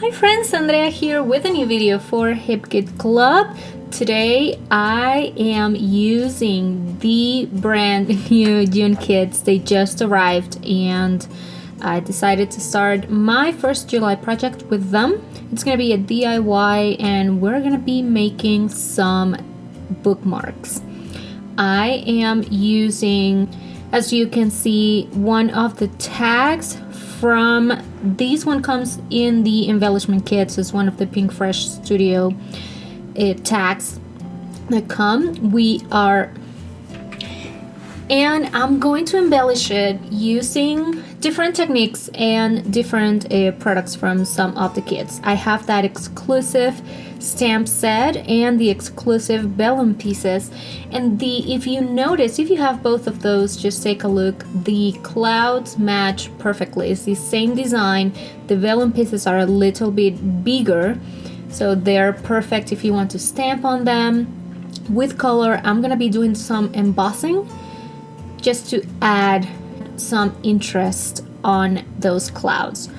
Hi friends, Andrea here with a new video for Hip Kid Club. Today I am using the brand new June kits. They just arrived and I decided to start my first July project with them. It's gonna be a DIY and we're gonna be making some bookmarks. I am using, as you can see, one of the tags from this one comes in the embellishment kits. It's one of the PinkFresh Studio tags that come. And I'm going to embellish it using different techniques and different products from some of the kits. I have that exclusive stamp set and the exclusive vellum pieces. And if you notice, if you have both of those, just take a look. The clouds match perfectly. It's the same design. The vellum pieces are a little bit bigger, so they're perfect if you want to stamp on them. With color, I'm gonna be doing some embossing just to add some interest on those clouds.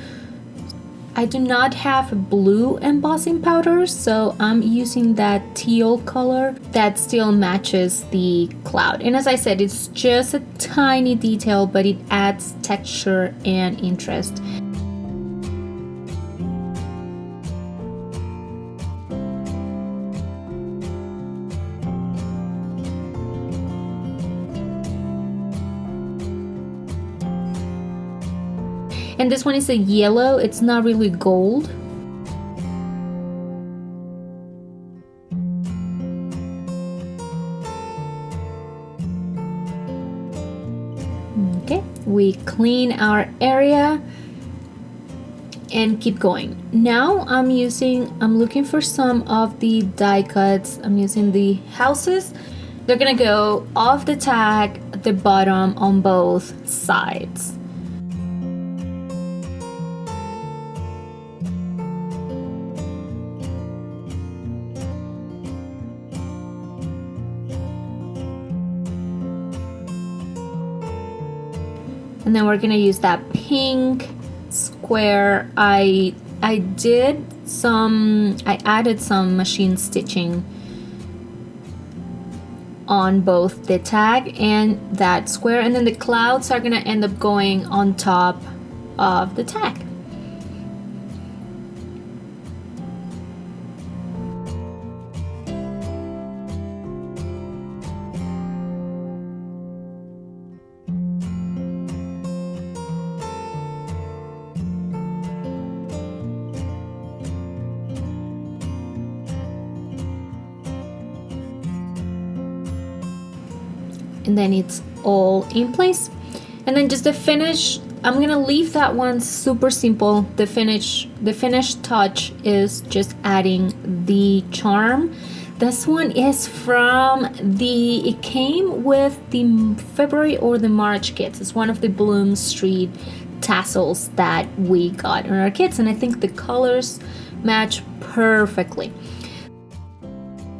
I do not have blue embossing powder, so I'm using that teal color that still matches the cloud. And as I said, it's just a tiny detail, but it adds texture and interest. And this one is a yellow, it's not really gold. Okay, we clean our area and keep going. Now I'm looking for some of the die cuts. I'm using the houses. They're gonna go off the tag at the bottom on both sides. And then we're gonna use that pink square. I added some machine stitching on both the tag and that square, and then the clouds are gonna end up going on top of the tag. And then it's all in place. And then just the finish, I'm gonna leave that one super simple. The finish touch is just adding the charm. This one is it came with the February or the March kits. It's one of the Bloom Street tassels that we got in our kits, and I think the colors match perfectly.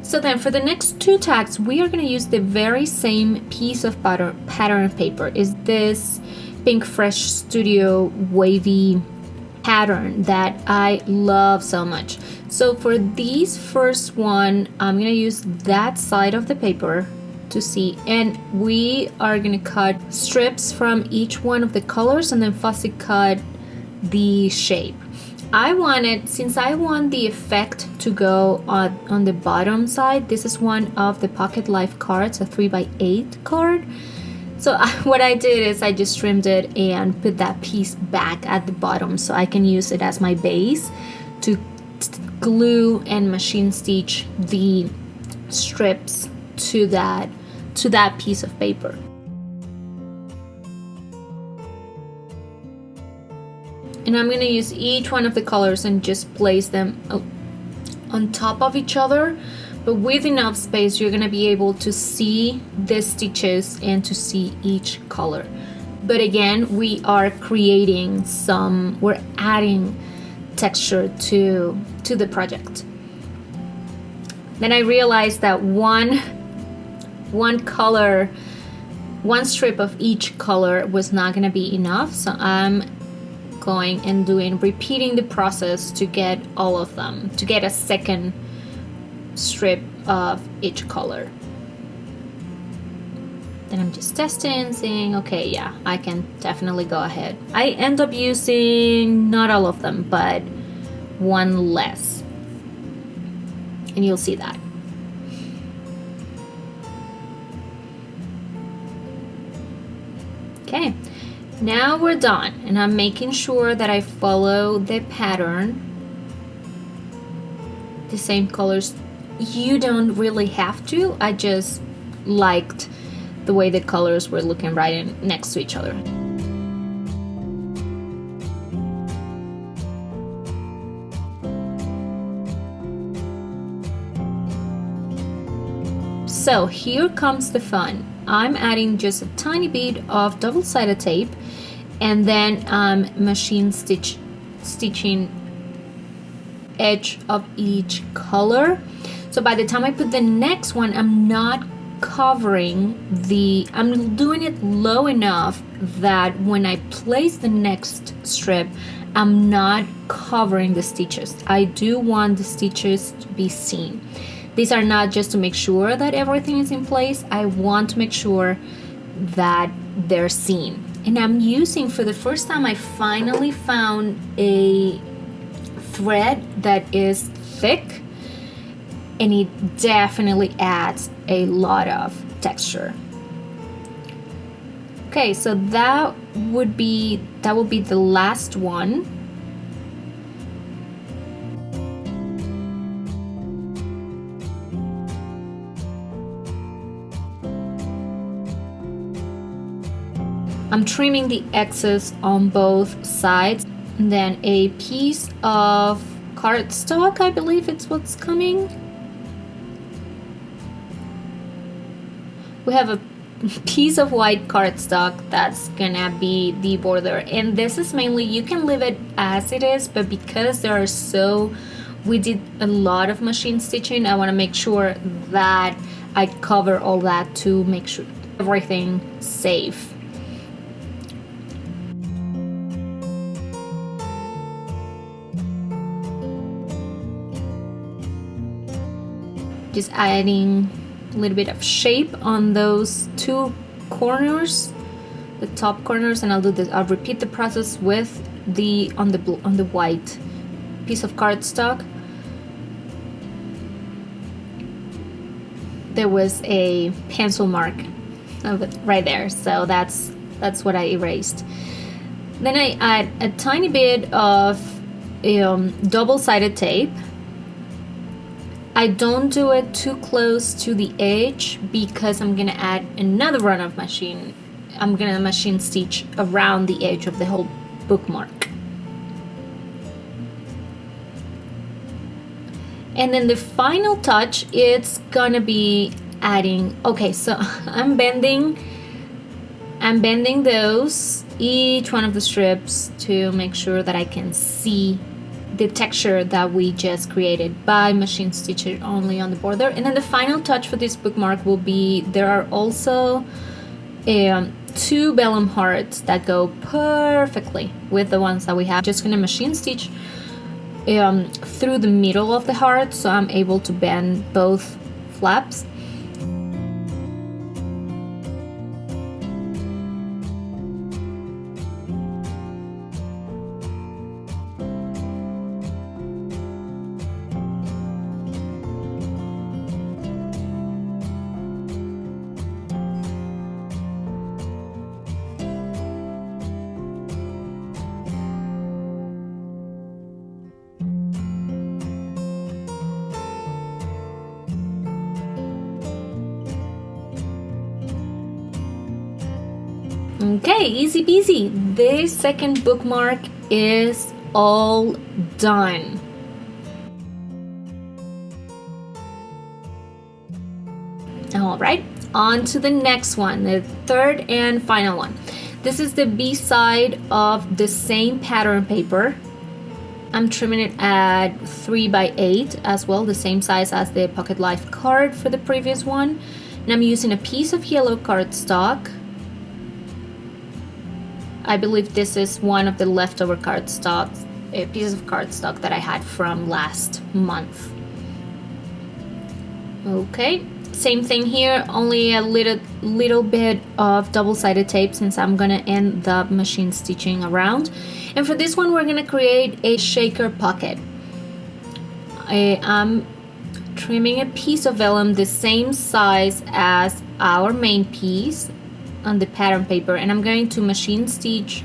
So then for the next two tags, we are going to use the very same piece of pattern paper. Is this PinkFresh Studio wavy pattern that I love so much. So for these first one, I'm going to use that side of the paper to see, and we are going to cut strips from each one of the colors and then fussy cut the shape. Since I want the effect to go on the bottom side, this is one of the Pocket Life cards, a 3x8 card. So what I did is I just trimmed it and put that piece back at the bottom so I can use it as my base to glue and machine stitch the strips to that piece of paper. And I'm going to use each one of the colors and just place them on top of each other, but with enough space you're going to be able to see the stitches and to see each color. But again, we're adding texture to the project. Then I realized that one strip of each color was not going to be enough, so I'm going and repeating the process to get all of them, to get a second strip of each color. Then I'm just testing, saying, okay, yeah, I can definitely go ahead. I end up using not all of them, but one less. And you'll see that. Okay, now we're done. And I'm making sure that I follow the pattern. The same colors. You don't really have to. I just liked the way the colors were looking right next to each other. So here comes the fun. I'm adding just a tiny bit of double-sided tape, and then machine stitching edge of each color. So by the time I put the next one, I'm not covering I'm doing it low enough that when I place the next strip, I'm not covering the stitches. I do want the stitches to be seen. These are not just to make sure that everything is in place. I want to make sure that they're seen. And I'm using, for the first time, I finally found a thread that is thick, and it definitely adds a lot of texture. Okay, so that would be the last one. I'm trimming the excess on both sides, and then a piece of cardstock, I believe it's what's coming. We have a piece of white cardstock that's gonna be the border, and this is mainly, you can leave it as it is, but because we did a lot of machine stitching, I want to make sure that I cover all that to make sure everything safe. Just adding a little bit of shape on those two corners, the top corners, and I'll repeat the process with on the white piece of cardstock. There was a pencil mark of it right there, so that's what I erased. Then I add a tiny bit of double-sided tape. I don't do it too close to the edge because I'm gonna add another run of machine. I'm gonna machine stitch around the edge of the whole bookmark. And then the final touch, it's gonna be adding, okay, so I'm bending those, each one of the strips, to make sure that I can see the texture that we just created by machine stitching only on the border. And then the final touch for this bookmark will be, there are also two vellum hearts that go perfectly with the ones that we have. Just gonna machine stitch through the middle of the heart, so I'm able to bend both flaps. Okay, easy peasy. This second bookmark is all done. All right, on to the next one, the third and final one. This is the B side of the same pattern paper. I'm trimming it at 3x8 as well, the same size as the Pocket Life card for the previous one. And I'm using a piece of yellow cardstock. I believe this is one of the leftover cardstock, pieces of cardstock that I had from last month. Okay, same thing here, only a little bit of double-sided tape since I'm gonna end up machine stitching around. And for this one, we're gonna create a shaker pocket. I'm trimming a piece of vellum the same size as our main piece on the pattern paper, and I'm going to machine stitch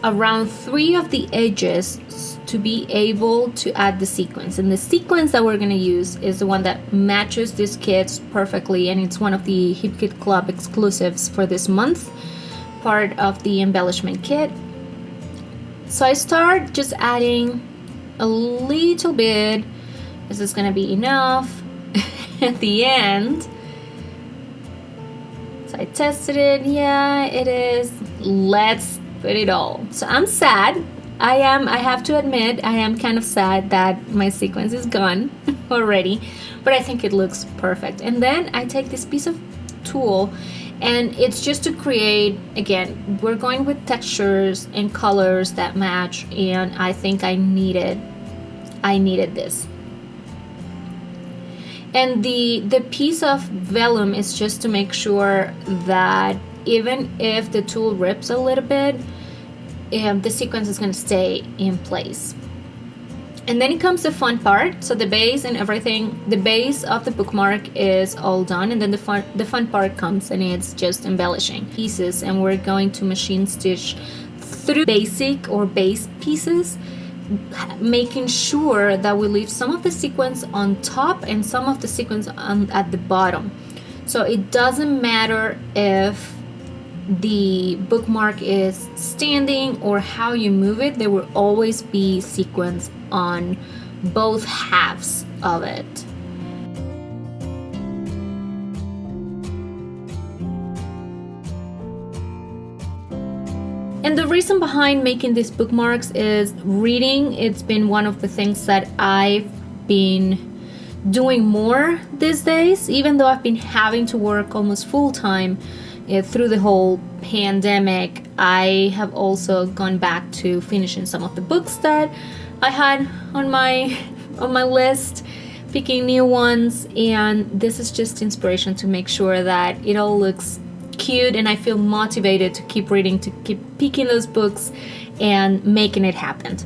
around 3 of the edges to be able to add the sequins. And the sequins that we're going to use is the one that matches these kits perfectly, and it's one of the Hip Kit Club exclusives for this month, part of the embellishment kit. So I start just adding a little bit. This is going to be enough at the end. So I tested it. Yeah, it is. Let's put it all. So I'm sad. I have to admit, I am kind of sad that my sequence is gone already, but I think it looks perfect. And then I take this piece of tulle, and it's just to create, again, we're going with textures and colors that match, and I think I needed this. And the piece of vellum is just to make sure that even if the tulle rips a little bit, the sequence is going to stay in place. And then it comes the fun part. So the base and everything, the base of the bookmark is all done, and then the fun part comes, and it's just embellishing pieces. And we're going to machine stitch through basic or base pieces, making sure that we leave some of the sequins on top and some of the sequins at the bottom. So it doesn't matter if the bookmark is standing or how you move it, there will always be sequins on both halves of it. And the reason behind making these bookmarks is reading. It's been one of the things that I've been doing more these days, even though I've been having to work almost full-time through the whole pandemic. I have also gone back to finishing some of the books that I had on my list, picking new ones, and this is just inspiration to make sure that it all looks cute and I feel motivated to keep reading, to keep picking those books and making it happen.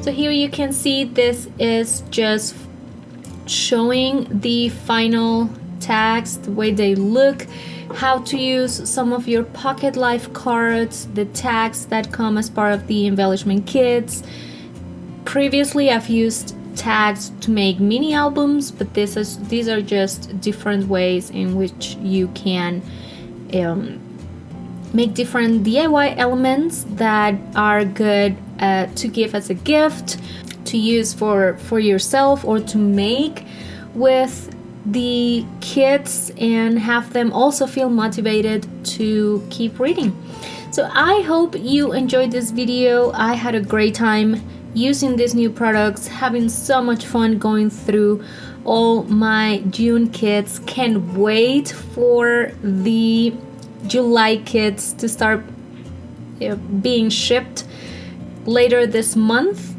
So here you can see this is just showing the final tags, the way they look, how to use some of your pocket life cards, the tags that come as part of the embellishment kits. Previously I've used tags to make mini albums, but these are just different ways in which you can make different DIY elements that are good to give as a gift, to use for yourself, or to make with the kids and have them also feel motivated to keep reading. So I hope you enjoyed this video. I had a great time using these new products, having so much fun going through all my June kits. Can't wait for the July kits to start being shipped later this month.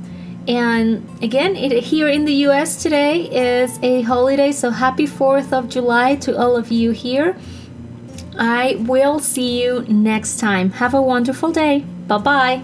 And again, here in the US today is a holiday, so happy 4th of July to all of you here. I will see you next time. Have a wonderful day. Bye-bye.